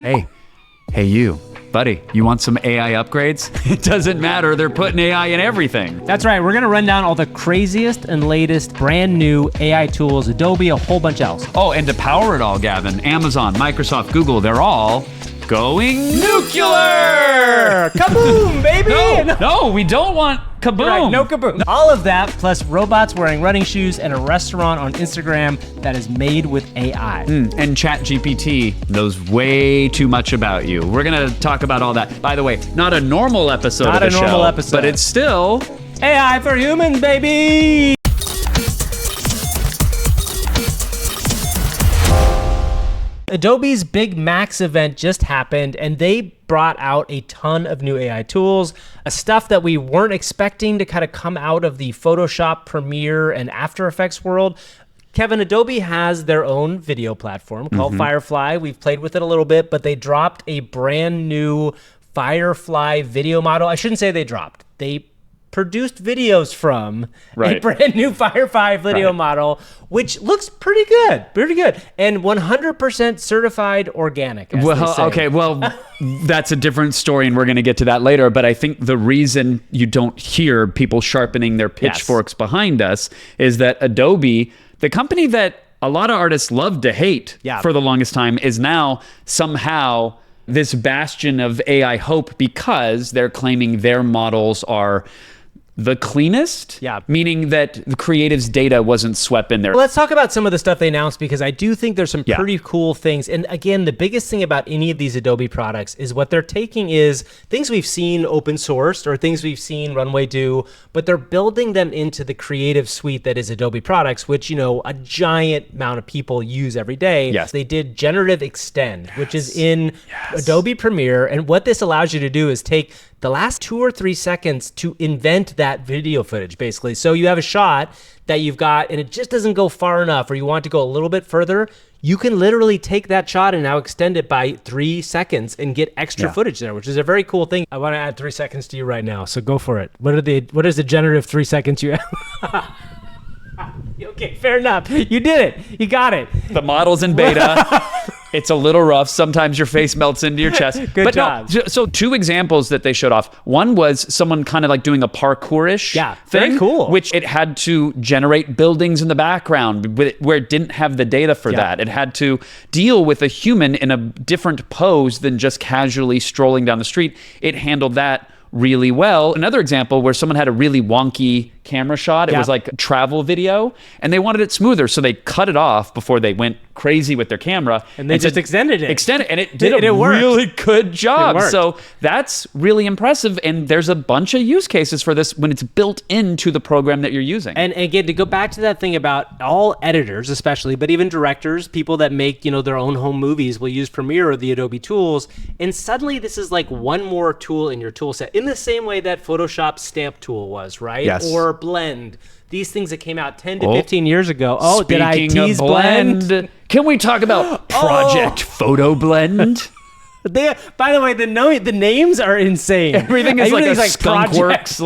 Hey you, buddy, you want some AI upgrades? It doesn't matter, they're putting AI in everything. That's right, we're gonna run down all the craziest and latest brand new AI tools, Adobe, a whole bunch else. Oh, and to power it all, Gavin, Amazon, Microsoft, Google, they're all going nuclear! Kaboom, baby! No, we don't want kaboom. Right, no kaboom. All of that, plus robots wearing running shoes and a restaurant on Instagram that is made with AI. And ChatGPT knows way too much about you. We're gonna talk about all that. By the way, not a normal episode of the show. Not a normal episode. But it's still AI for humans, baby! Adobe's Big Max event just happened, and they brought out a ton of new AI tools, stuff that we weren't expecting to kind of come out of the Photoshop, Premiere, and After Effects world. Kevin, Adobe has their own video platform called Firefly. We've played with it a little bit, but they dropped a brand new Firefly video model. I shouldn't say they dropped. They produced videos from a brand new Firefly video model, which looks pretty good, and 100% certified organic. Well, that's a different story, and we're going to get to that later. But I think the reason you don't hear people sharpening their pitchforks behind us is that Adobe, the company that a lot of artists love to hate for the longest time, is now somehow this bastion of AI hope because they're claiming their models are the cleanest, meaning that the creative's data wasn't swept in there. Well, let's talk about some of the stuff they announced, because I do think there's some pretty cool things. And again, the biggest thing about any of these Adobe products is what they're taking is things we've seen open sourced or things we've seen Runway do, but they're building them into the creative suite that is Adobe products, which, you know, a giant amount of people use every day. They did Generative Extend, which is in Adobe Premiere. And what this allows you to do is take the last 2 or 3 seconds to invent that video footage, basically. So you have a shot that you've got and it just doesn't go far enough, or you want to go a little bit further, you can literally take that shot and now extend it by 3 seconds and get extra footage there, which is a very cool thing. I want to add 3 seconds to you right now, so go for it. What is the generative 3 seconds you have? Okay, fair enough. You did it. You got it. The model's in beta. It's a little rough. Sometimes your face melts into your chest. Good job. No, so 2 examples that they showed off. One was someone kind of like doing a parkour-ish thing. Very cool. Which it had to generate buildings in the background where it didn't have the data for that. It had to deal with a human in a different pose than just casually strolling down the street. It handled that really well. Another example where someone had a really wonky camera shot. It was like a travel video, and they wanted it smoother, so they cut it off before they went crazy with their camera. And they just extended it. And it did a really good job. So that's really impressive, and there's a bunch of use cases for this when it's built into the program that you're using. And again, to go back to that thing about all editors especially, but even directors, people that make, you know, their own home movies will use Premiere or the Adobe tools, and suddenly this is like one more tool in your tool set, in the same way that Photoshop stamp tool was, right? Or Blend. These things that came out 10 to 15 years ago. Oh, did I tease Blend? Can we talk about Project Photo Blend? By the way, the names are insane. Everything is like a skunkworks,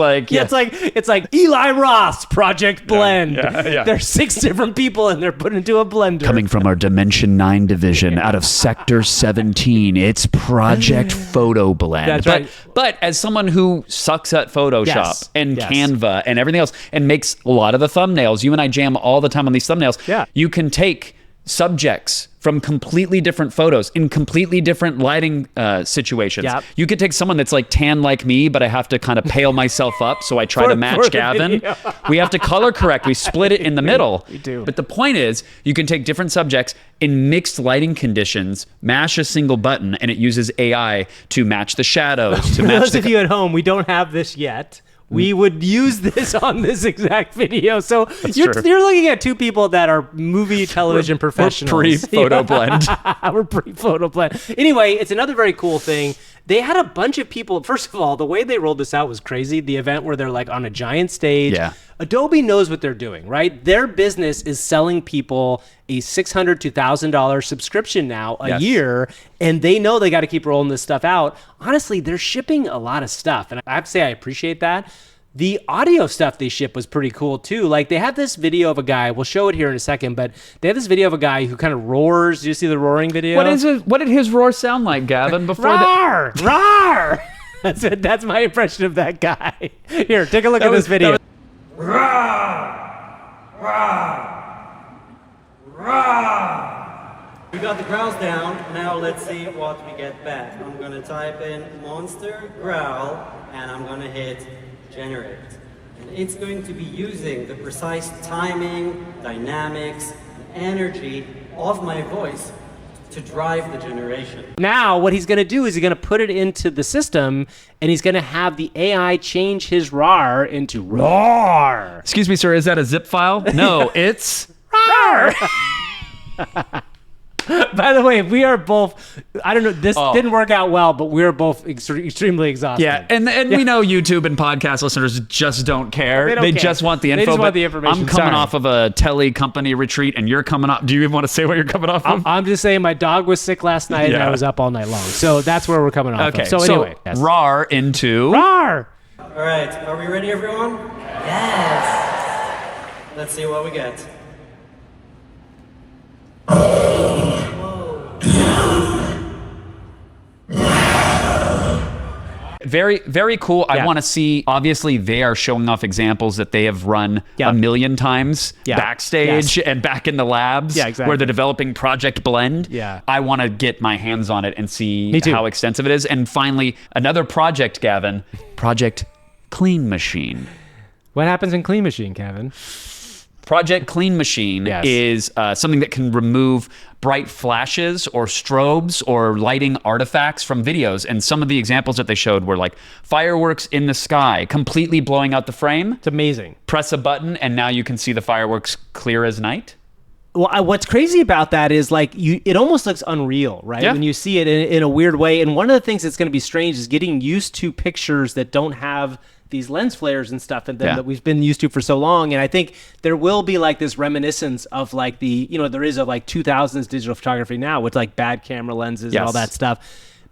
it's like Eli Roth's Project Blend. There's 6 different people and they're put into a blender. Coming from our Dimension 9 division out of Sector 17, it's Project Photo Blend. That's right. But as someone who sucks at Photoshop and Canva and everything else and makes a lot of the thumbnails, you and I jam all the time on these thumbnails. You can take subjects from completely different photos in completely different lighting situations. You could take someone that's like tan like me, but I have to kind of pale myself up, so I try to match Gavin. We have to color correct. We split it in the middle. We do. But the point is, you can take different subjects in mixed lighting conditions, mash a single button, and it uses AI to match the shadows. For those of you at home, we don't have this yet. We would use this on this exact video. So you're looking at 2 people that are movie television professionals. We're pre-photo blend. We're pre-photo blend. Anyway, it's another very cool thing. They had a bunch of people. First of all, the way they rolled this out was crazy. The event where they're like on a giant stage. Adobe knows what they're doing, right? Their business is selling people a $600 to $1,000 subscription now a year, and they know they got to keep rolling this stuff out. Honestly, they're shipping a lot of stuff, and I have to say I appreciate that. The audio stuff they ship was pretty cool too. Like they have this video of a guy, we'll show it here in a second, but they have this video of a guy who kind of roars. Do you see the roaring video? What did his roar sound like, Gavin? Before roar! Roar! That's my impression of that guy. Here, take a look at this video. Roar! Roar! Roar! We got the growls down. Now let's see what we get back. I'm gonna type in monster growl and I'm gonna hit generate. And it's going to be using the precise timing, dynamics, and energy of my voice to drive the generation. Now, what he's going to do is he's going to put it into the system, and he's going to have the AI change his RAR into roar. Excuse me, sir, is that a zip file? No, it's roar. By the way, we are both, I don't know, this didn't work out well, but we're both extremely exhausted. Yeah, and we know YouTube and podcast listeners just don't care. They just want the info. They just want the information. I'm coming off of a tele company retreat, and you're coming off. Do you even want to say what you're coming off of? I'm just saying my dog was sick last night, and I was up all night long. So that's where we're coming off of. So anyway. Yes. RAR into... RAR! All right, are we ready, everyone? Yes! Let's see what we get. Very, very cool. I want to see, obviously, they are showing off examples that they have run a million times backstage and back in the labs where they're developing Project Blend. Yeah. I want to get my hands on it and see how extensive it is. And finally, another project, Gavin, Project Clean Machine. What happens in Clean Machine, Kevin? Project Clean Machine is something that can remove bright flashes or strobes or lighting artifacts from videos. And some of the examples that they showed were like fireworks in the sky, completely blowing out the frame. It's amazing. Press a button and now you can see the fireworks clear as night. Well, what's crazy about that is like it almost looks unreal, right? When you see it in a weird way. And one of the things that's going to be strange is getting used to pictures that don't have these lens flares and stuff that we've been used to for so long. And I think there will be like this reminiscence of like there is of like 2000s digital photography now with like bad camera lenses and all that stuff.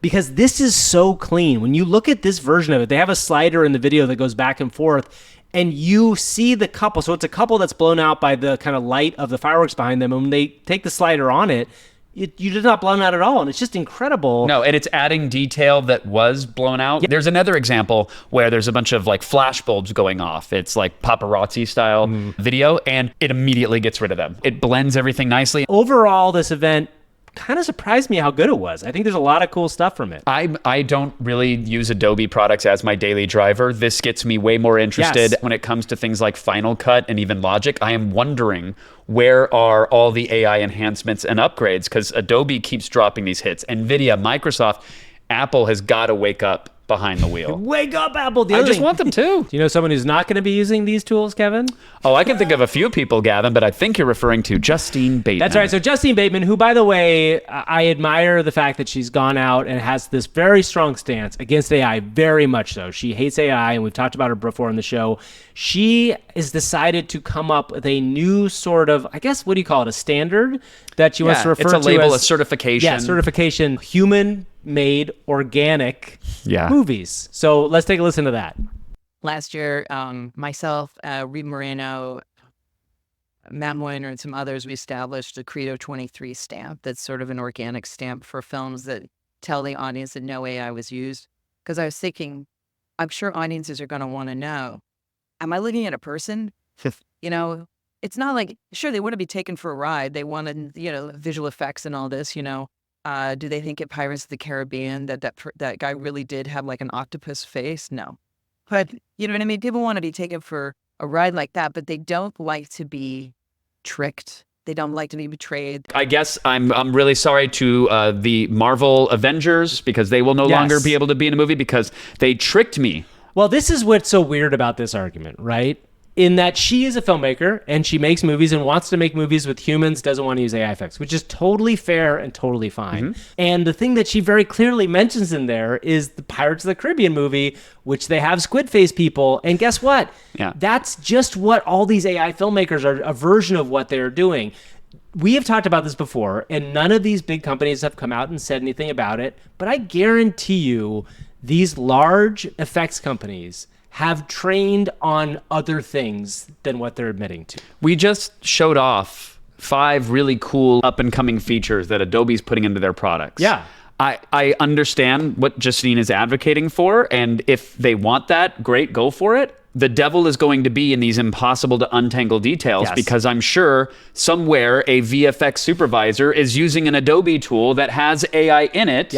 Because this is so clean. When you look at this version of it, they have a slider in the video that goes back and forth and you see the couple. So it's a couple that's blown out by the kind of light of the fireworks behind them. And when they take the slider on it, you did not blown out at all. And it's just incredible. No, and it's adding detail that was blown out. There's another example where there's a bunch of like flash bulbs going off. It's like paparazzi style video, and it immediately gets rid of them. It blends everything nicely. Overall, this event kind of surprised me how good it was. I think there's a lot of cool stuff from it. I don't really use Adobe products as my daily driver. This gets me way more interested when it comes to things like Final Cut and even Logic. I am wondering, where are all the AI enhancements and upgrades? Because Adobe keeps dropping these hits. NVIDIA, Microsoft, Apple has got to wake up behind the wheel. Wake up, Apple. I just want them to. Do you know someone who's not going to be using these tools, Kevin? Oh, I can think of a few people, Gavin, but I think you're referring to Justine Bateman. That's right. So Justine Bateman, who, by the way, I admire the fact that she's gone out and has this very strong stance against AI, very much so. She hates AI, and we've talked about her before on the show. She has decided to come up with a new sort of, I guess, what do you call it, a standard that she wants to refer to as... It's a label, a certification. Yeah, certification. Human-made organic movies. So let's take a listen to that. Last year, myself, Reed Moreno, Matt Moyner, and some others, we established a Credo 23 stamp that's sort of an organic stamp for films that tell the audience that no AI was used. Because I was thinking, I'm sure audiences are going to want to know, am I looking at a person? It's not like, sure, they want to be taken for a ride. They wanted, visual effects and all this, Do they think at Pirates of the Caribbean that guy really did have like an octopus face? No. But you know what I mean? People want to be taken for a ride like that, but they don't like to be tricked. They don't like to be betrayed. I guess I'm really sorry to the Marvel Avengers, because they will no longer be able to be in a movie because they tricked me. Well, this is what's so weird about this argument, right? In that she is a filmmaker and she makes movies and wants to make movies with humans, doesn't want to use AI effects, which is totally fair and totally fine. And the thing that she very clearly mentions in there is the Pirates of the Caribbean movie, which they have squid face people. And guess what? That's just what all these AI filmmakers are, a version of what they're doing. We have talked about this before, and none of these big companies have come out and said anything about it. But I guarantee you, these large effects companies have trained on other things than what they're admitting to. We just showed off 5 really cool up-and-coming features that Adobe's putting into their products. Yeah. I understand what Justine is advocating for, and if they want that, great, go for it. The devil is going to be in these impossible to untangle details, because I'm sure somewhere a VFX supervisor is using an Adobe tool that has AI in it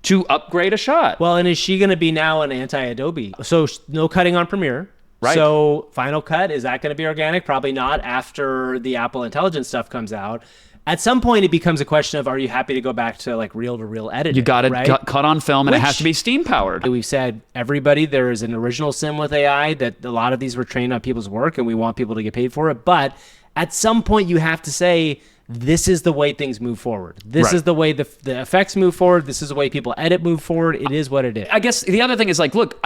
to upgrade a shot. Well, and is she going to be now an anti-Adobe? So no cutting on Premiere. Right. So Final Cut, is that going to be organic? Probably not after the Apple Intelligence stuff comes out. At some point, it becomes a question of, are you happy to go back to like reel-to-reel editing? You got it cut on film, and it has to be steam-powered. We've said, everybody, there is an original sim with AI, that a lot of these were trained on people's work, and we want people to get paid for it. But at some point, you have to say, this is the way things move forward. This is the way the effects move forward. This is the way people edit move forward. It is what it is. I guess the other thing is like, look,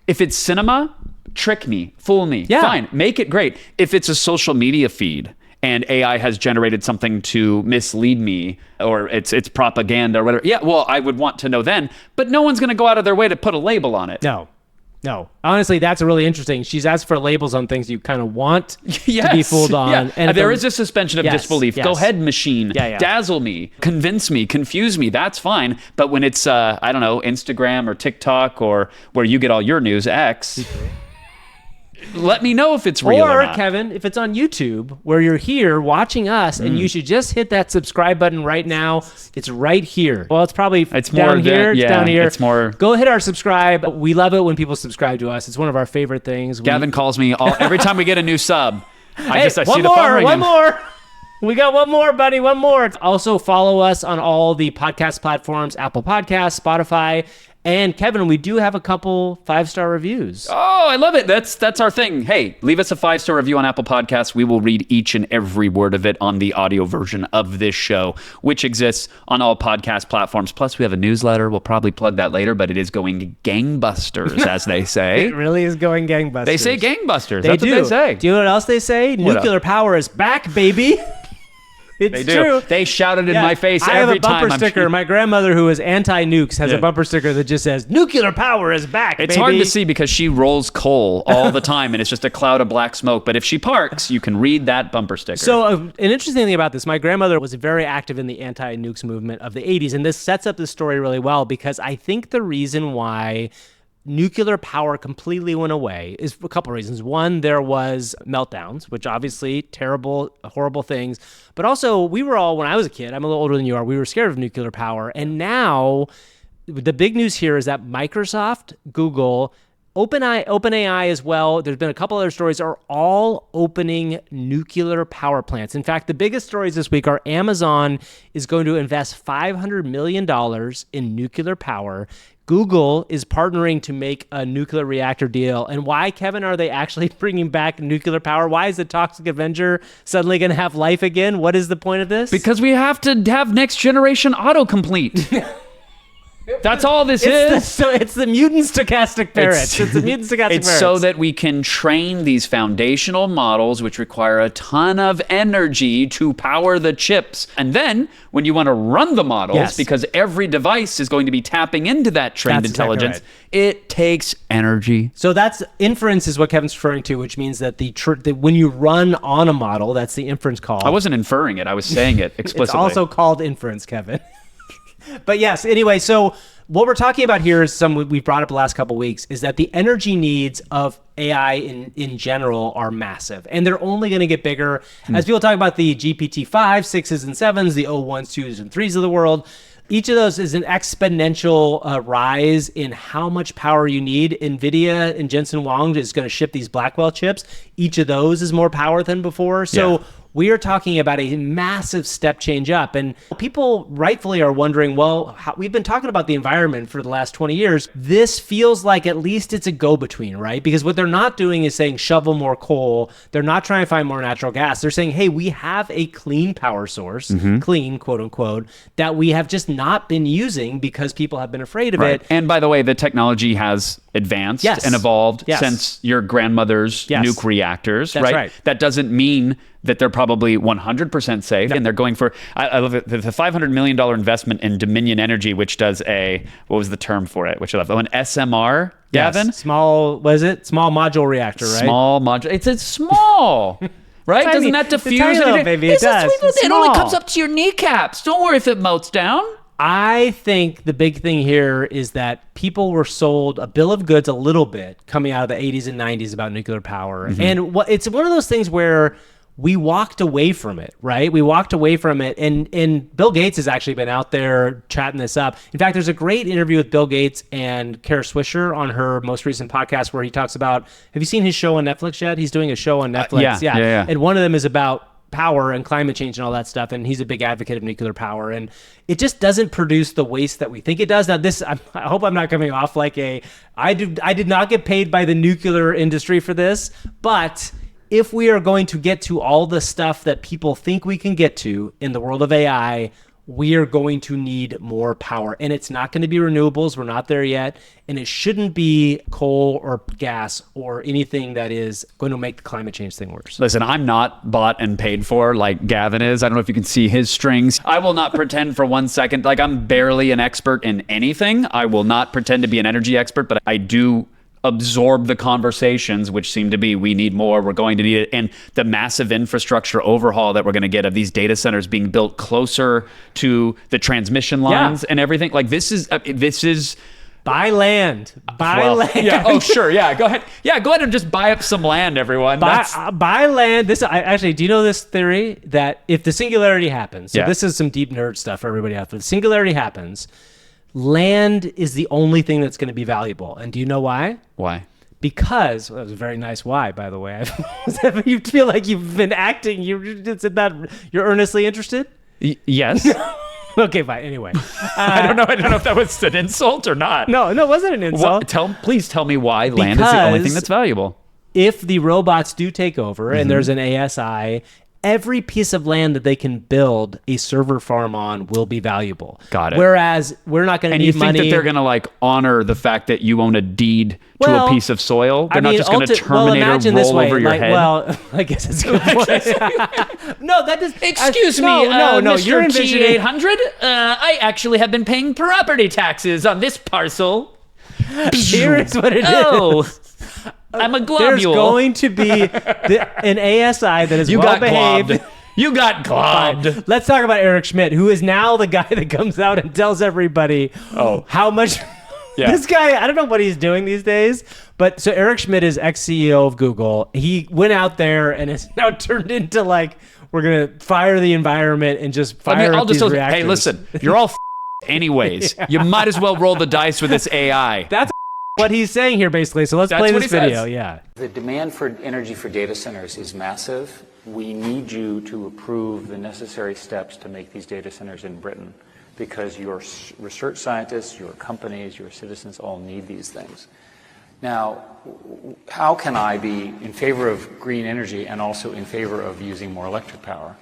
if it's cinema, trick me, fool me. Yeah. Fine, make it great. If it's a social media feed and AI has generated something to mislead me, or it's propaganda or whatever, yeah, well, I would want to know then. But no one's going to go out of their way to put a label on it. No. Honestly, that's really interesting. She's asked for labels on things you kind of want to be fooled on. Yeah. And there is a suspension of disbelief. Go ahead, machine. Dazzle me, convince me, confuse me. That's fine. But when it's, I don't know, Instagram or TikTok or where you get all your news, X, let me know if it's real or not. Kevin, if it's on YouTube, where you're here watching us, and you should just hit that subscribe button right now. It's right here. Well, it's probably down here. It's down here. It's more. Go hit our subscribe. We love it when people subscribe to us. It's one of our favorite things. Gavin calls me every time we get a new sub. I see the phone ringing. One more. We got one more, buddy. One more. Also, follow us on all the podcast platforms: Apple Podcasts, Spotify. And Kevin, we do have a couple 5-star reviews. Oh, I love it. That's our thing. Hey, leave us a 5-star review on Apple Podcasts. We will read each and every word of it on the audio version of this show, which exists on all podcast platforms. Plus, we have a newsletter. We'll probably plug that later, but it is going gangbusters, as they say. It really is going gangbusters. They say gangbusters. That's what they say. Do you know what else they say? Nuclear power is back, baby. It's true. They shouted in my face every time. I have a bumper sticker. My grandmother, who is anti-nukes, has a bumper sticker that just says, "Nuclear power is back, It's hard to see because she rolls coal all the time, and it's just a cloud of black smoke. But if she parks, you can read that bumper sticker. So an interesting thing about this, my grandmother was very active in the anti-nukes movement of the 80s, and this sets up the story really well, because I think the reason why nuclear power completely went away is for a couple of reasons. One, there was meltdowns, which obviously terrible, horrible things. But also, we were all, when I was a kid, I'm a little older than you are, we were scared of nuclear power. And now, the big news here is that Microsoft, Google, OpenAI as well, there's been a couple other stories, are all opening nuclear power plants. In fact, the biggest stories this week are Amazon is going to invest $500 million in nuclear power. Google is partnering to make a nuclear reactor deal. And why, Kevin, are they actually bringing back nuclear power? Why is the Toxic Avenger suddenly going to have life again? What is the point of this? Because we have to have next generation autocomplete. That's all this is. It's the mutant stochastic parrots. It's the mutant stochastic parrots. It's so that we can train these foundational models, which require a ton of energy to power the chips. And then when you want to run the models, because every device is going to be tapping into that trained intelligence, it takes energy. So that's inference is what Kevin's referring to, which means that when you run on a model, that's the inference call. I wasn't inferring it. I was saying it explicitly. It's also called inference, Kevin. But yes, anyway, so what we're talking about here is we've brought up the last couple of weeks, is that the energy needs of AI in general are massive, and they're only going to get bigger. As people talk about the GPT-5, 6s, and 7s, the O1s, 2s, and 3s of the world, each of those is an exponential rise in how much power you need. NVIDIA and Jensen Huang is going to ship these Blackwell chips. Each of those is more power than before. So we are talking about a massive step change up. And people rightfully are wondering, well, we've been talking about the environment for the last 20 years. This feels like at least it's a go-between, right? Because what they're not doing is saying shovel more coal. They're not trying to find more natural gas. They're saying, hey, we have a clean power source, clean, quote unquote, that we have just not been using because people have been afraid of it. And by the way, the technology has advanced and evolved since your grandmother's nuke reactors, right? That doesn't mean that they're probably 100% safe, and they're going for, I love it, the $500 million investment in Dominion Energy, which does what was the term for it, which I love, an SMR, Gavin? Yes. Small module reactor, right? Small module, it's small, right? Tiny, Doesn't that diffuse tiny little anything? baby, it does. It only comes up to your kneecaps. Don't worry if it melts down. I think the big thing here is that people were sold a bill of goods a little bit coming out of the 80s and 90s about nuclear power. And it's one of those things where we walked away from it, right? We walked away from it. And Bill Gates has actually been out there chatting this up. In fact, there's a great interview with Bill Gates and Kara Swisher on her most recent podcast where he talks about, have you seen his show on Netflix yet? He's doing a show on Netflix. Yeah. And one of them is about power and climate change and all that stuff, and he's a big advocate of nuclear power, and it just doesn't produce the waste that we think it does. Now this, I hope I'm not coming off like I did not get paid by the nuclear industry for this, but if we are going to get to all the stuff that people think we can get to in the world of AI, we are going to need more power, and it's not going to be renewables. We're not there yet, and it shouldn't be coal or gas or anything that is going to make the climate change thing worse. Listen, I'm not bought and paid for like Gavin is. I don't know if you can see his strings. I will not pretend for 1 second, like I'm barely an expert in anything. I will not pretend to be an energy expert, but I do absorb the conversations, which seem to be, we need more, we're going to need it, and the massive infrastructure overhaul that we're going to get of these data centers being built closer to the transmission lines and everything. Like this is buy land. Land. Yeah. Oh, sure. Yeah. Go ahead. Yeah. Go ahead and just buy up some land, everyone. Buy land. Actually, do you know this theory that if the singularity happens? So this is some deep nerd stuff for everybody out there. The singularity happens. Land is the only thing that's going to be valuable. And do you know why? Why? Because, well, that was a very nice why, by the way. You feel like you've been acting. You're earnestly interested? Yes. Okay, fine. Anyway. I don't know if that was an insult or not. No, it wasn't an insult. Please tell me why land is the only thing that's valuable. If the robots do take over and there's an ASI, every piece of land that they can build a server farm on will be valuable. Got it. Whereas we're not going to need money. And you think that they're going to like honor the fact that you own a deed to a piece of soil? They're not just going to Terminator roll over your head? Well, I guess it's a good point. No, that does. Excuse me, Mr. You're T800. I actually have been paying property taxes on this parcel. Here is what it is. I'm a globule. There's going to be an ASI that is well-behaved. You got globbed. Let's talk about Eric Schmidt, who is now the guy that comes out and tells everybody how much... Yeah. This guy, I don't know what he's doing these days, but so Eric Schmidt is ex-CEO of Google. He went out there and is now turned into like, we're going to fire the environment and just fire up these reactors. Hey, listen, you're all anyways. You might as well roll the dice with this AI. That's what he's saying here, basically. So let's play this video. Says. Yeah. The demand for energy for data centers is massive. We need you to approve the necessary steps to make these data centers in Britain, because your research scientists, your companies, your citizens all need these things. Now, how can I be in favor of green energy and also in favor of using more electric power?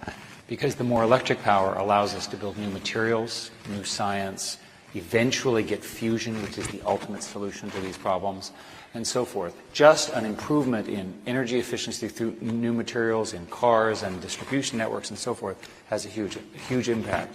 Because the more electric power allows us to build new materials, new science, eventually get fusion, which is the ultimate solution to these problems, and so forth. Just an improvement in energy efficiency through new materials in cars and distribution networks and so forth has a huge impact.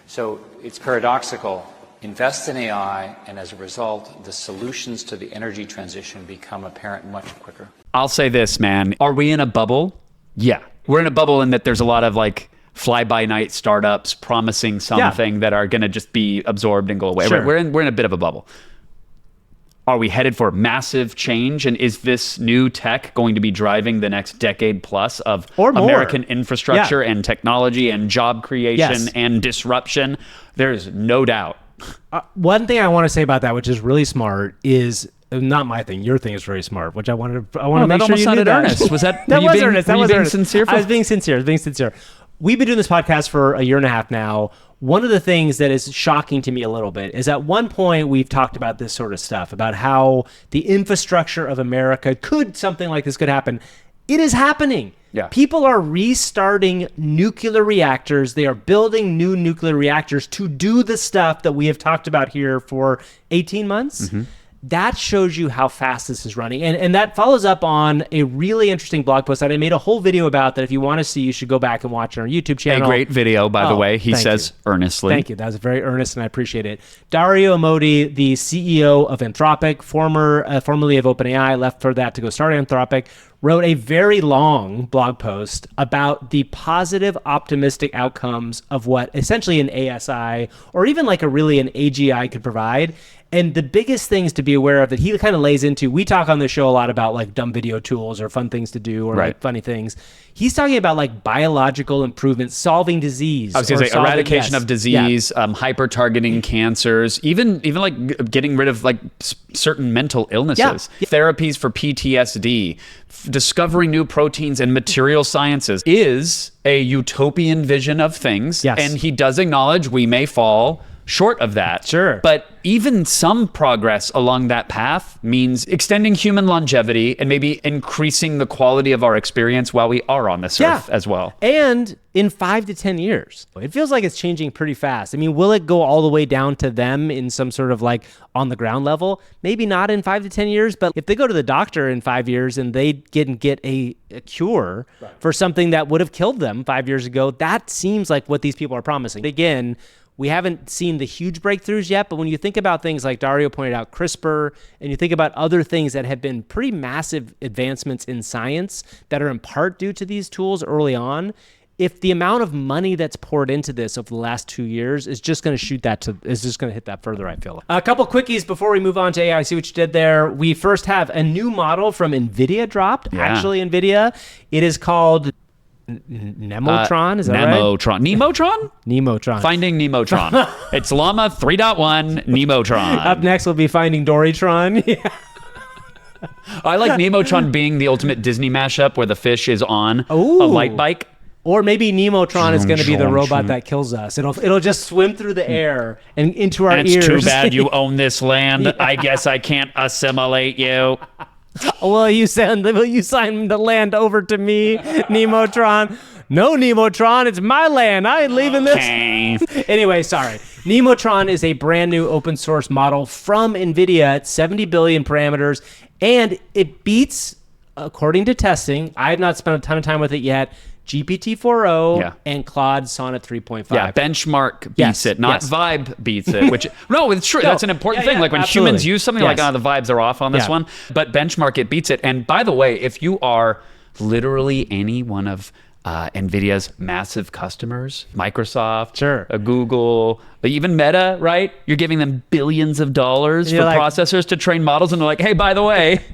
So it's paradoxical. Invest in AI, and as a result, the solutions to the energy transition become apparent much quicker. I'll say this, man. Are we in a bubble? Yeah. We're in a bubble in that there's a lot of like fly-by-night startups promising something that are going to just be absorbed and go away. Sure. We're in a bit of a bubble. Are we headed for massive change? And is this new tech going to be driving the next decade plus of American infrastructure and technology and job creation and disruption? There's no doubt. One thing I want to say about that, which is really smart, is not my thing. Your thing is very smart, which I want to make sure you knew that. Earnest. Was that? That was earnest. That was being sincere. I was being sincere. We've been doing this podcast for a year and a half now. One of the things that is shocking to me a little bit is at one point we've talked about this sort of stuff, about how the infrastructure of America something like this could happen. It is happening. Yeah. People are restarting nuclear reactors. They are building new nuclear reactors to do the stuff that we have talked about here for 18 months. Mm-hmm. that shows you how fast this is running. And that follows up on a really interesting blog post that I made a whole video about that if you want to see, you should go back and watch on our YouTube channel. A great video, by the way, he says earnestly. Thank you. That was very earnest and I appreciate it. Dario Amodei, the CEO of Anthropic, formerly of OpenAI, left for that to go start Anthropic, wrote a very long blog post about the positive, optimistic outcomes of what essentially an ASI or even like an AGI could provide. And the biggest things to be aware of that he kind of lays into, we talk on the show a lot about like dumb video tools or fun things to do or like funny things. He's talking about like biological improvements, solving disease. I was going to say eradication of disease, hyper targeting cancers, even like getting rid of like certain mental illnesses, therapies for PTSD, discovering new proteins and material sciences is a utopian vision of things. And he does acknowledge we may fall short of that. Sure. But even some progress along that path means extending human longevity and maybe increasing the quality of our experience while we are on this earth as well. And in 5 to 10 years, it feels like it's changing pretty fast. I mean, will it go all the way down to them in some sort of like on the ground level? Maybe not in 5 to 10 years, but if they go to the doctor in 5 years and they get a cure for something that would have killed them 5 years ago, that seems like what these people are promising. Again, we haven't seen the huge breakthroughs yet, but when you think about things like Dario pointed out, CRISPR, and you think about other things that have been pretty massive advancements in science that are in part due to these tools early on, if the amount of money that's poured into this over the last 2 years is just going to hit that further, I feel. A couple quickies before we move on to AI. I see what you did there. We first have a new model from NVIDIA dropped. Actually, NVIDIA. It is called Nemotron, is that right? Nemotron? Nemotron. Finding Nemotron. It's Llama 3.1 Nemotron. Up next, we'll be finding Dorytron. I like Nemotron being the ultimate Disney mashup where the fish is on a light bike. Or maybe Nemotron is going to be the robot that kills us. It'll just swim through the air and into our ears. It's too bad you own this land. I guess I can't assimilate you. Will you sign the land over to me, Nemotron? No, Nemotron, it's my land. I ain't leaving this. Anyway, sorry. Nemotron is a brand new open source model from NVIDIA at 70 billion parameters, and it beats, according to testing, I have not spent a ton of time with it yet, GPT-4o and Claude Sonnet 3.5. Yeah, benchmark beats it, not Vibe beats it. Which no, it's true. That's an important thing. Like when humans use something, like, the vibes are off on this one. But benchmark it beats it. And by the way, if you are literally any one of NVIDIA's massive customers, Microsoft, Google, even Meta, right? You're giving them billions of dollars for processors to train models, and they're like, hey, by the way,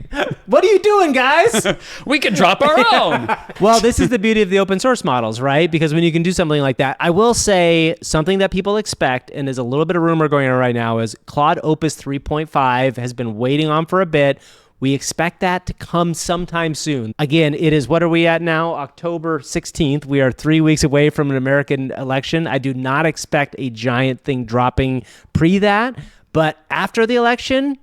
what are you doing, guys? We can drop our own. Well, this is the beauty of the open source models, right? Because when you can do something like that, I will say something that people expect, and there's a little bit of rumor going on right now, is Claude Opus 3.5 has been waiting on for a bit. We expect that to come sometime soon. Again, it is, what are we at now? October 16th. We are 3 weeks away from an American election. I do not expect a giant thing dropping pre that, but after the election,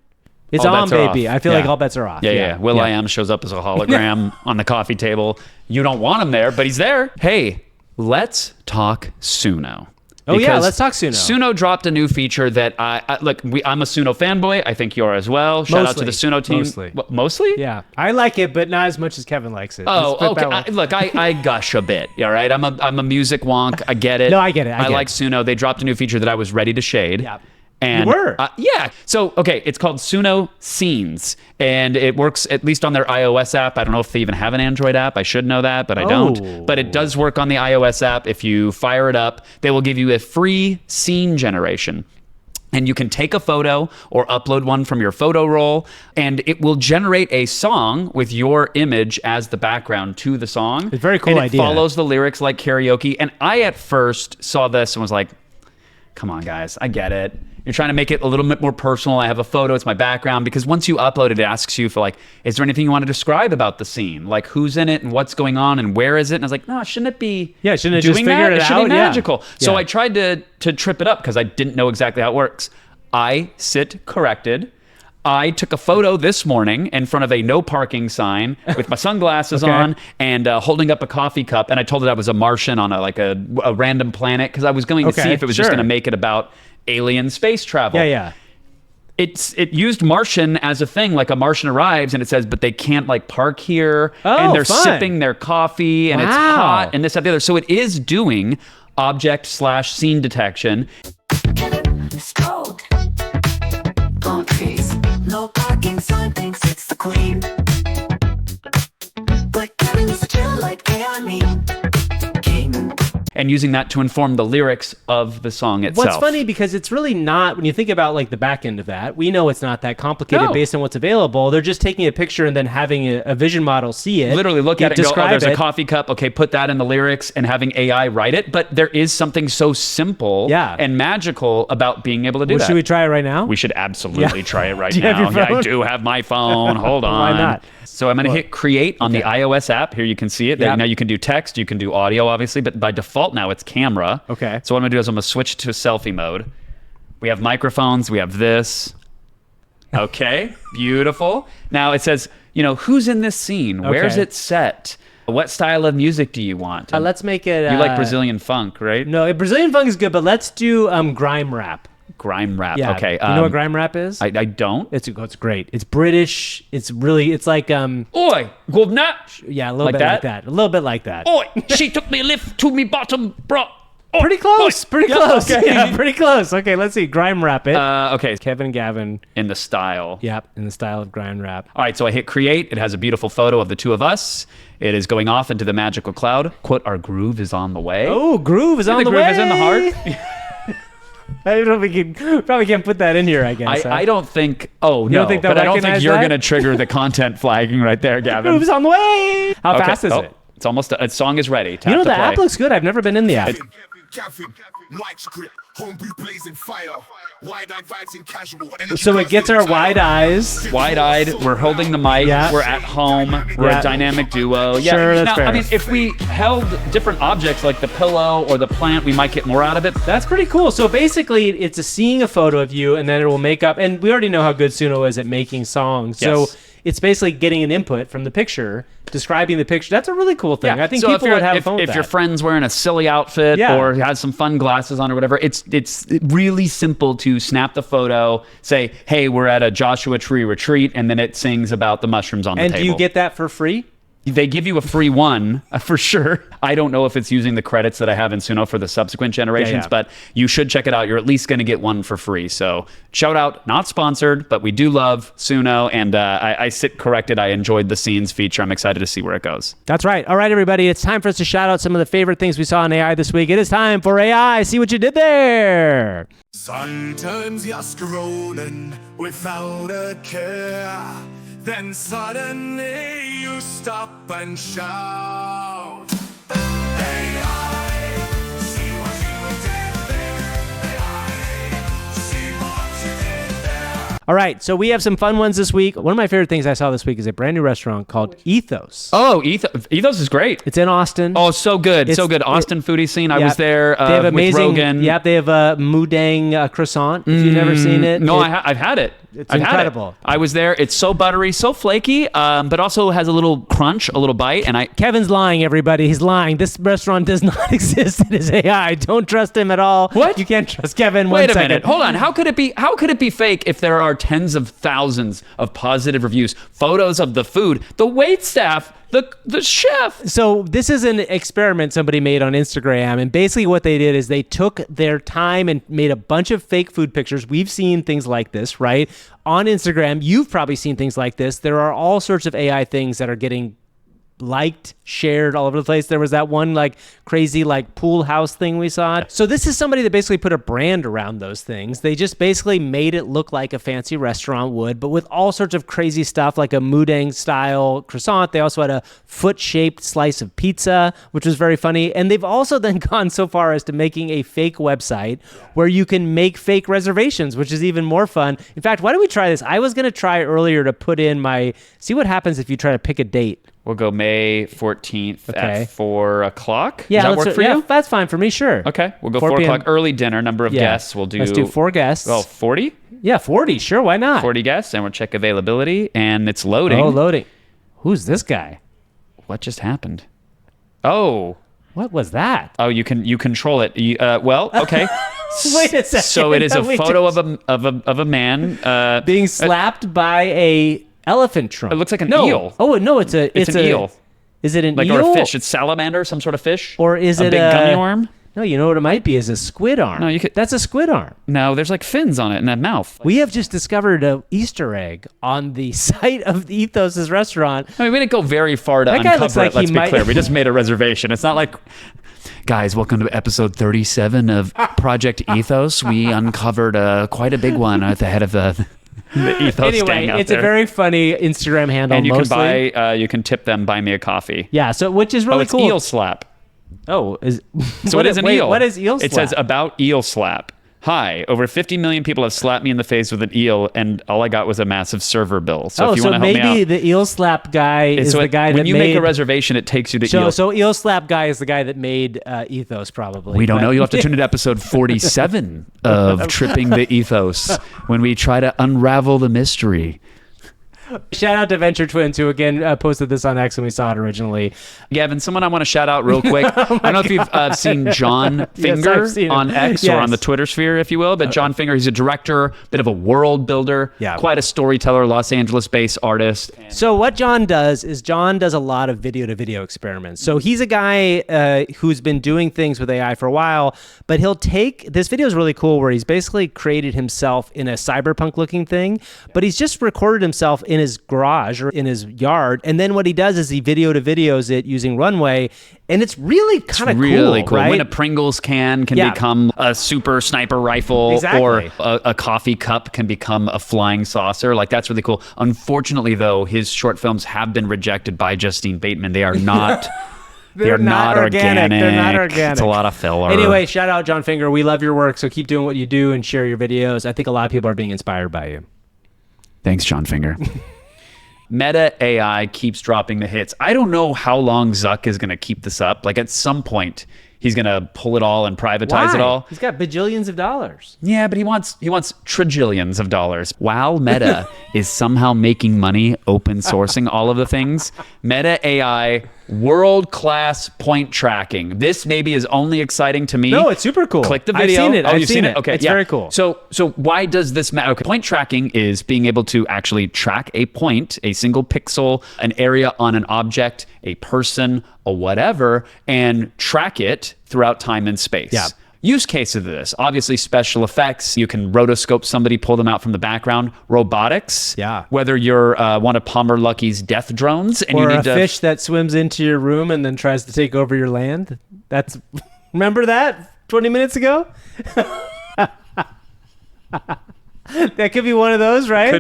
it's on, baby. I feel like all bets are off. Yeah. Will.i.am shows up as a hologram on the coffee table. You don't want him there, but he's there. Hey, let's talk Suno. Let's talk Suno. Suno dropped a new feature that I'm a Suno fanboy. I think you are as well. Shout out to the Suno team. Mostly? Yeah. I like it, but not as much as Kevin likes it. Oh, okay. I gush a bit. All right. I'm a music wonk. I get it. No, I get it. I like Suno. They dropped a new feature that I was ready to shade. Yeah. And, you were? Yeah. So, it's called Suno Scenes, and it works at least on their iOS app. I don't know if they even have an Android app. I should know that, but I don't. But it does work on the iOS app. If you fire it up, they will give you a free scene generation. And you can take a photo or upload one from your photo roll, and it will generate a song with your image as the background to the song. It's a very cool idea. It follows the lyrics like karaoke. And I at first saw this and was like, come on, guys, I get it. You're trying to make it a little bit more personal. I have a photo, it's my background. Because once you upload it, it asks you for is there anything you want to describe about the scene? Like who's in it and what's going on and where is it? And I was like, no, shouldn't it be shouldn't it doing just figure that? it should out? be magical. Yeah. So I tried to trip it up because I didn't know exactly how it works. I sit corrected. I took a photo this morning in front of a no parking sign with my sunglasses on and holding up a coffee cup. And I told it I was a Martian on a random planet because I was going to see if it was just going to make it about alien space travel. Yeah. it used Martian as a thing, like a Martian arrives and it says, but they can't like park here, and they're fun. sipping their coffee, and it's hot, and this, that, the other. So it is doing object/scene detection. It's cold. Palm trees. No parking sign thinks it's the queen. But Kevin's chill like AI meme. King. And using that to inform the lyrics of the song itself. What's funny, because it's really not, when you think about like the back end of that, we know it's not that complicated based on what's available. They're just taking a picture and then having a vision model see it. Literally look at it and go, oh, there's it. a coffee cup. Okay, put that in the lyrics, and having AI write it. But there is something so simple and magical about being able to do that. Should we try it right now? We should absolutely try it right Do you have now. your phone? I do have my phone. Hold on. Why not? So I'm going to hit create on the iOS app. Here you can see it. Now you can do text, you can do audio, obviously, but by default now it's camera. Okay. So what I'm going to do is I'm going to switch to selfie mode. We have microphones. We have this. Okay. Beautiful. Now it says, who's in this scene? Where's it set? What style of music do you want? Let's make it... you like Brazilian funk, right? No, Brazilian funk is good, but let's do grime rap. Grime rap. Yeah. Okay. You know what grime rap is? I don't. It's great. It's British. It's like Oi, governor. yeah, a little Like bit that? like that. A little bit like that. Oi, she took me a lift to me bottom, bro. Oi, Pretty close. oi. Pretty Yeah, close. okay. Yeah, pretty close. Okay, let's see. Grime rap it. Okay. Kevin and Gavin. In the style. Yep, in the style of grime rap. All right, so I hit create. It has a beautiful photo of the two of us. It is going off into the magical cloud. Quote, our groove is on the way. Oh, groove is on the groove way. is in the heart. I don't think you probably can't put that in here, I guess. I don't think. Oh, no. don't think they'll but I don't think recognize you're that? going to trigger the content flagging right there, Gavin. Groove's on the way. How Okay. fast is Oh, it? It's almost. A song is ready. Tap You know, to the play. app looks good. I've never been in the app. So it gets our wide eyes. Wide-eyed. We're holding the mic. Yeah. We're at home. We're Yeah. a dynamic duo. Yeah. Sure, that's now, fair. I mean, if we held different objects like the pillow or the plant, we might get more out of it. That's pretty cool. So basically, it's seeing a photo of you, and then it will make up. And we already know how good Suno is at making songs. Yes. So it's basically getting an input from the picture, describing the picture. That's a really cool thing. I think so people would have fun with if that. your friend's wearing a silly outfit or has some fun glasses on or whatever, it's really simple to snap the photo, say, hey, we're at a Joshua Tree retreat, and then it sings about the mushrooms on the And table. do you get that for free? They give you a free one for sure. I don't know if it's using the credits that I have in Suno for the subsequent generations, but you should check it out. You're at least going to get one for free. So shout out, not sponsored, but we do love Suno, and I sit corrected. I enjoyed the scenes feature. I'm excited to see where it goes. That's right. All right, everybody. It's time for us to shout out some of the favorite things we saw in AI this week. It is time for AI. See what you did there. Sometimes you're scrolling without a care. Then suddenly you stop and shout. AI, see what you did there. AI, see what you did there. All right, so we have some fun ones this week. One of my favorite things I saw this week is a brand new restaurant called ETHOS. Oh, ETHOS is great. It's in Austin. Oh, so good. So good. Austin foodie scene. I was there They have with amazing. Rogan. Yep, they have a Mudang croissant. If you've never seen it, No, I've had it. It's I've had it. incredible. I was there. It's so buttery, so flaky, but also has a little crunch, a little bite. And Kevin's lying, everybody. He's lying. This restaurant does not exist. It is AI. Don't trust him at all. What? You can't trust Kevin. Wait One a second. minute. Hold on. How could it be? How could it be fake if there are tens of thousands of positive reviews, photos of the food, the wait staff, the chef? So this is an experiment somebody made on Instagram, and basically what they did is they took their time and made a bunch of fake food pictures. We've seen things like this, right? On Instagram, you've probably seen things like this. There are all sorts of AI things that are getting liked, shared all over the place. There was that one like crazy like pool house thing we saw. So this is somebody that basically put a brand around those things. They just basically made it look like a fancy restaurant would, but with all sorts of crazy stuff like a Mudang style croissant. They also had a foot-shaped slice of pizza, which was very funny. And they've also then gone so far as to making a fake website where you can make fake reservations, which is even more fun. In fact, why don't we try this? I was going to try earlier to put in see what happens if you try to pick a date. We'll go May 14th at 4 o'clock. Yeah, Does that work for you? That's fine for me, sure. Okay, we'll go 4 4 p.m. o'clock. Early dinner, number of guests. We'll do... Let's do 4 guests. Well, 40? Yeah, 40. Sure, why not? 40 guests, and we'll check availability, and it's loading. Oh, loading. Who's this guy? What just happened? Oh. What was that? Oh, you control it. Well, okay. Wait a second. So it is a We photo just- of a man being slapped by a elephant trunk. It looks like an no. eel. Oh no, it's an eel. Is it an like eel? or a fish. It's salamander, some sort of fish. Or is a it big a gummy worm? No, you know what it might be is a squid arm. No, you could- That's a squid arm. No, there's like fins on it and a mouth. We have just discovered an Easter egg on the site of the Ethos' restaurant. I mean, we didn't go very far to That guy uncover looks like it. Let's he be might- clear. We just made a reservation. It's not like, guys, welcome to episode 37 of Project Ethos. We uncovered quite a big one at the head of the Ethos gang Anyway, out it's there. a very funny Instagram handle. and you mostly. can buy, you can tip them, buy me a coffee. Yeah, so which is really Oh, it's cool. eel slap. Oh, is So what it is an wait, eel. What is eel It slap? says about eel slap. Hi, over 50 million people have slapped me in the face with an eel, and all I got was a massive server bill. So if you want to help me maybe out, the eel slap guy is so the guy when that you made. make a reservation, it takes you to eel. So eel slap guy is the guy that made Ethos, probably. We don't But- know. You'll have to tune into episode 47 of Tripping the Ethos when we try to unravel the mystery. Shout out to Venture Twins, who again posted this on X when we saw it originally. Gavin, someone I want to shout out real quick. I don't know if you've seen John Finger I've seen him. on X Yes. or on the Twitter sphere, if you will. But John Finger, he's a director, bit of a world builder, Yeah. quite a storyteller, Los Angeles-based artist. So what John does is John does a lot of video-to-video experiments. So he's a guy who's been doing things with AI for a while, but he'll take this video is really cool where he's basically created himself in a cyberpunk-looking thing, but he's just recorded himself in his garage or in his yard, and then what he does is he video-to-videos it using Runway, and it's really kind of Really cool. right? When a Pringles can Yeah. become a super sniper rifle, Exactly. or a coffee cup can become a flying saucer. Like, that's really cool. Unfortunately, though, his short films have been rejected by Justine Bateman. They are not. They're not organic. They're not organic. It's a lot of filler. Anyway, shout out John Finger. We love your work, so keep doing what you do and share your videos. I think a lot of people are being inspired by you. Thanks, John Finger. MetaAI keeps dropping the hits. I don't know how long Zuck is going to keep this up. Like, at some point, he's going to pull it all and privatize it all. He's got bajillions of dollars. Yeah, but he wants trillions of dollars. While Meta is somehow making money open sourcing all of the things, Meta AI world-class point tracking. This maybe is only exciting to me. No, it's super cool. Click the I've video. seen it. Oh, I've you've seen seen it. it? Okay, It's yeah. very cool. So why does this matter? Okay, point tracking is being able to actually track a point, a single pixel, an area on an object, a person, or whatever, and track it throughout time and space. Yeah. Use cases of this, obviously special effects. You can rotoscope somebody, pull them out from the background. Robotics. Yeah. Whether you're one of Palmer Luckey's death drones and Or you a need to fish that swims into your room and then tries to take over your land. That's remember that 20 minutes ago? That could be one of those, right?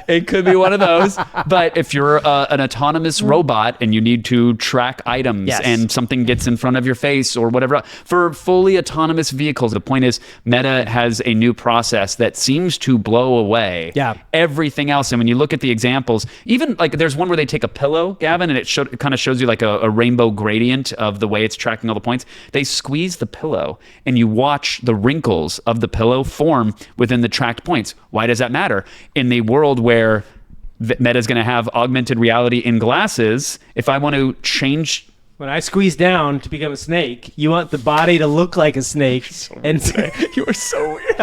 It could be one of those. But if you're an autonomous robot and you need to track items Yes. and something gets in front of your face or whatever, for fully autonomous vehicles, the point is Meta has a new process that seems to blow away everything else. And when you look at the examples, even like there's one where they take a pillow, Gavin, and it kind of shows you like a rainbow gradient of the way it's tracking all the points. They squeeze the pillow and you watch the wrinkles of the pillow form within the tracked points. Why does that matter? In the world where Meta is going to have augmented reality in glasses, if I want to change... When I squeeze down to become a snake, you want the body to look like a snake. You are so weird.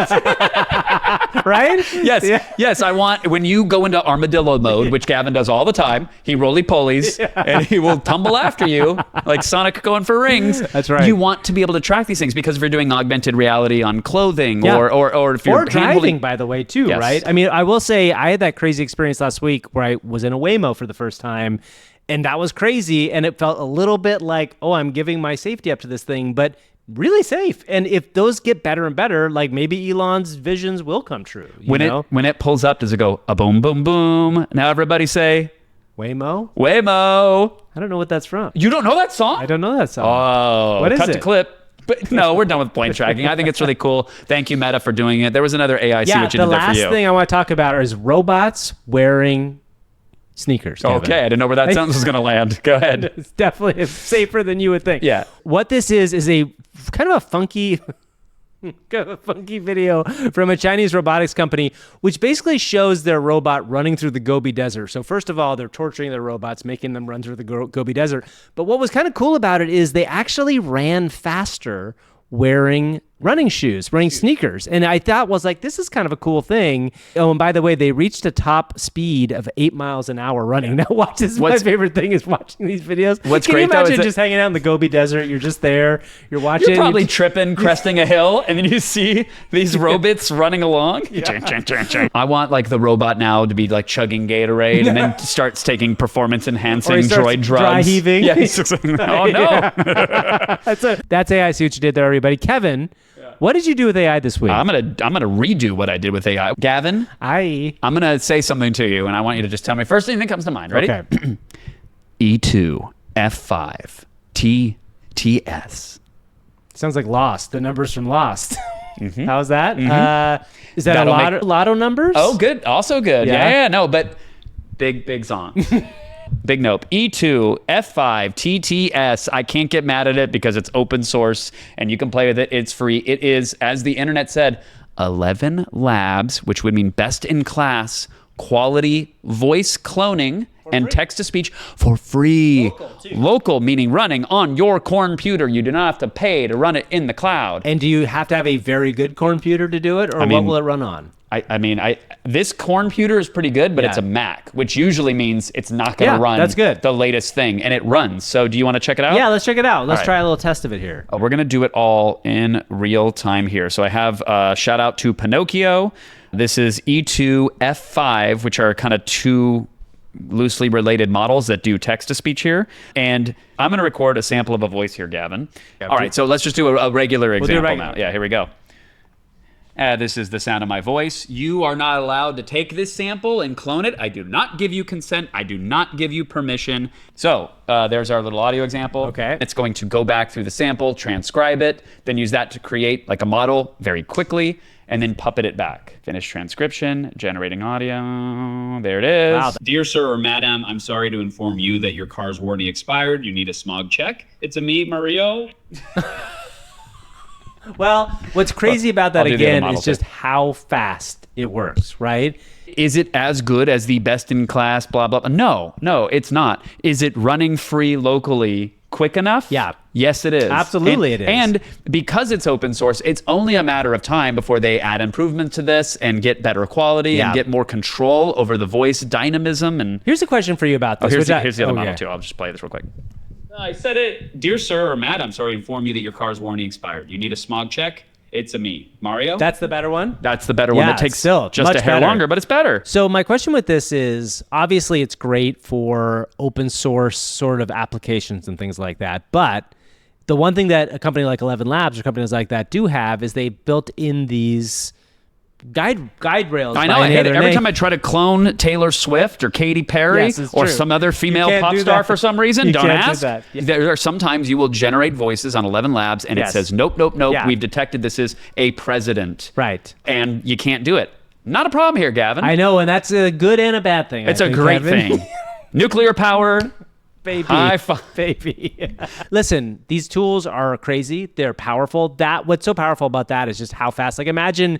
Right? Yes, Yeah. yes. I want, when you go into armadillo mode, which Gavin does all the time, he roly-polies and he will tumble after you like Sonic going for rings. That's right. You want to be able to track these things because if you're doing augmented reality on clothing Yeah. or if you're Or driving, hand-holding- by the way, too, Yes. right? I mean, I will say I had that crazy experience last week where I was in a Waymo for the first time, and that was crazy, and it felt a little bit like, oh, I'm giving my safety up to this thing, but really safe. And if those get better and better, like maybe Elon's visions will come true. When it pulls up, does it go a boom, boom, boom? Now everybody say, Waymo? Waymo. I don't know what that's from. You don't know that song? I don't know that song. Oh, What is cut it? to clip. But no, we're done with point tracking. I think it's really cool. Thank you, Meta, for doing it. There was another AI. See Yeah, what you the did there for last you. thing I want to talk about is robots wearing sneakers. Kevin. Okay, I didn't know where that sentence was going to land. Go ahead. It's definitely safer than you would think. Yeah. What this is a kind of a funky video from a Chinese robotics company, which basically shows their robot running through the Gobi Desert. So first of all, they're torturing their robots, making them run through the Gobi Desert. But what was kind of cool about it is they actually ran faster wearing running shoes, wearing sneakers. And I thought was like, this is kind of a cool thing. Oh, and by the way, they reached a top speed of 8 miles an hour running. Now watch, this is my favorite thing is watching these videos. What's Can great you imagine though is just hanging out in the Gobi Desert? You're just there, you're watching. You're probably tripping, cresting a hill, and then you see these robots running along. I want like the robot now to be like chugging Gatorade and then starts taking performance enhancing droid drugs. Dry heaving. Yeah, he's just like, oh no. That's AI. See what you did there, everybody. Kevin, what did you do with AI this week? I'm gonna redo what I did with AI. Gavin, I'm gonna say something to you, and I want you to just tell me first thing that comes to mind. Ready? Okay. E2 F5 TTS. Sounds like Lost. The numbers from Lost. How's that? Is that That'll a lotto numbers? Oh, good. Also good. Yeah. Yeah, no, but big song. Big nope. E2 F5 TTS. I can't get mad at it because it's open source and you can play with it. It's free. It is, as the internet said, 11 labs, which would mean best in class quality voice cloning and text to speech for free. Local, meaning running on your computer. You do not have to pay to run it in the cloud. And do you have to have a very good computer to do it, or what will it run on? This computer is pretty good, but it's a Mac, which usually means it's not going to run that's good. the latest thing, and it runs. So do you want to check it out? Yeah, let's check it out. Let's All right. try a little test of it here. We're going to do it all in real time here. So I have a shout out to Pinocchio. This is E2 F5, which are kind of two loosely related models that do text-to-speech here. And I'm going to record a sample of a voice here, Gavin. All right, so let's just do a regular example now. Yeah, here we go. This is the sound of my voice. You are not allowed to take this sample and clone it. I do not give you consent. I do not give you permission. So there's our little audio example. Okay. It's going to go back through the sample, transcribe it, then use that to create like a model very quickly, and then puppet it back. Finish transcription, generating audio. There it is. Wow. Dear sir or madam, I'm sorry to inform you that your car's warranty expired. You need a smog check. It's a me, Mario. Well, what's crazy about that I'll do the other again model is just how fast it works, right? Is it as good as the best in class, blah, blah, blah? No, it's not. Is it running free locally quick enough? Yeah. Yes, it is. Absolutely it is. And because it's open source, it's only a matter of time before they add improvements to this and get better quality and get more control over the voice dynamism. And Here's a question for you about this. here's the other model too. I'll just play this real quick. I said it. Dear sir or madam, sorry to inform you that your car's warranty expired. You need a smog check? It's a me. Mario? That's the better one? That's the better one. That takes still just much a hair better. longer, but it's better. So my question with this is, obviously it's great for open source sort of applications and things like that, but the one thing that a company like 11 Labs or companies like that do have is they built in these guide rails. I know. I hate it. Every time I try to clone Taylor Swift or Katy Perry or some other female pop star for some reason, don't ask. There are sometimes you will generate voices on 11 Labs and it says, nope. Yeah. We've detected this is a president. Right. And you can't do it. Not a problem here, Gavin. I know, and that's a good and a bad thing. It's a great thing. Nuclear power. Baby. High five. Baby. Listen, these tools are crazy. They're powerful. What's so powerful about that is just how fast. Like imagine,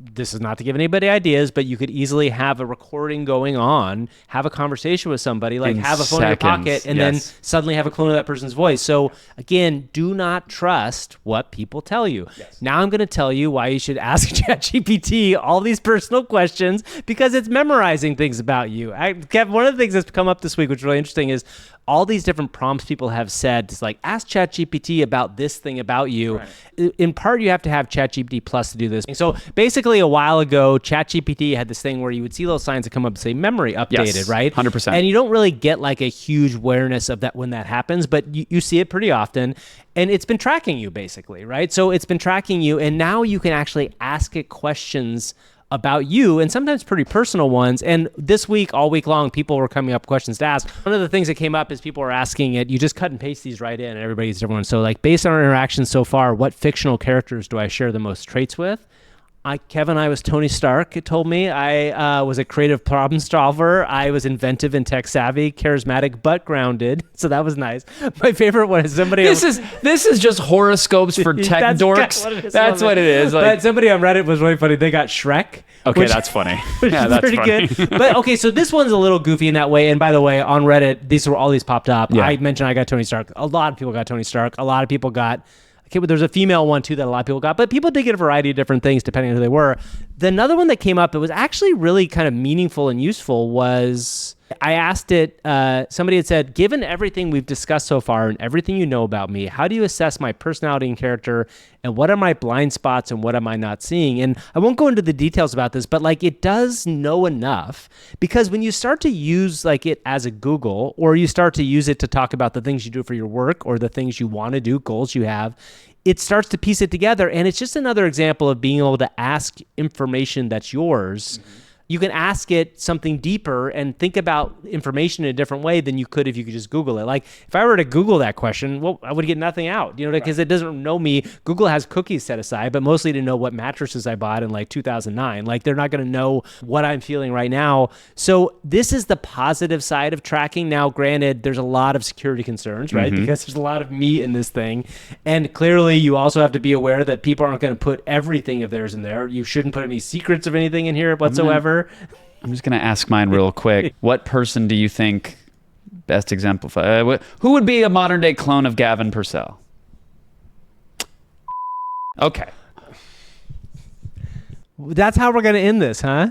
this is not to give anybody ideas, but you could easily have a recording going on, have a conversation with somebody, like have a phone in your pocket, and then suddenly have a clone of that person's voice. So again, do not trust what people tell you. Now I'm going to tell you why you should ask ChatGPT all these personal questions, because it's memorizing things about you. Kev, one of the things that's come up this week, which is really interesting, is all these different prompts people have said. It's like, ask ChatGPT about this thing about you. Right. In part, you have to have ChatGPT Plus to do this. So basically, a while ago, ChatGPT had this thing where you would see little signs that come up and say memory updated, right? 100%. And you don't really get like a huge awareness of that when that happens, but you see it pretty often. And it's been tracking you basically, right? So it's been tracking you, and now you can actually ask it questions about you, and sometimes pretty personal ones. And this week, all week long, people were coming up with questions to ask. One of the things that came up is people were asking it, you just cut and paste these right in, and everybody's different ones. So like, based on our interactions so far, what fictional characters do I share the most traits with? Kevin, I was Tony Stark, it told me. I was a creative problem solver. I was inventive and tech savvy, charismatic, but grounded. So that was nice. My favorite one is somebody... This is just horoscopes for tech dorks. That's what it is. But somebody on Reddit was really funny. They got Shrek. Okay, that's funny. Yeah, that's pretty funny. good. But okay, so this one's a little goofy in that way. And by the way, on Reddit, all these popped up. Yeah. I mentioned I got Tony Stark. A lot of people got Tony Stark. A lot of people got There's a female one too that a lot of people got, but people did get a variety of different things depending on who they were. Another one that came up that was actually really kind of meaningful and useful was, I asked it, somebody had said, given everything we've discussed so far and everything you know about me, how do you assess my personality and character, and what are my blind spots and what am I not seeing? And I won't go into the details about this, but like it does know enough, because when you start to use like it as a Google, or you start to use it to talk about the things you do for your work or the things you want to do, goals you have, it starts to piece it together. And it's just another example of being able to ask information that's yours. You can ask it something deeper and think about information in a different way than you could if you could just Google it. Like if I were to Google that question, well, I would get nothing out, because it doesn't know me. Google has cookies set aside, but mostly to know what mattresses I bought in like 2009. Like they're not going to know what I'm feeling right now. So this is the positive side of tracking. Now, granted, there's a lot of security concerns, right? Because there's a lot of meat in this thing. And clearly you also have to be aware that people aren't going to put everything of theirs in there. You shouldn't put any secrets of anything in here whatsoever. I'm just going to ask mine real quick. What person do you think best exemplify? Who would be a modern day clone of Gavin Purcell? Okay. That's how we're going to end this, huh?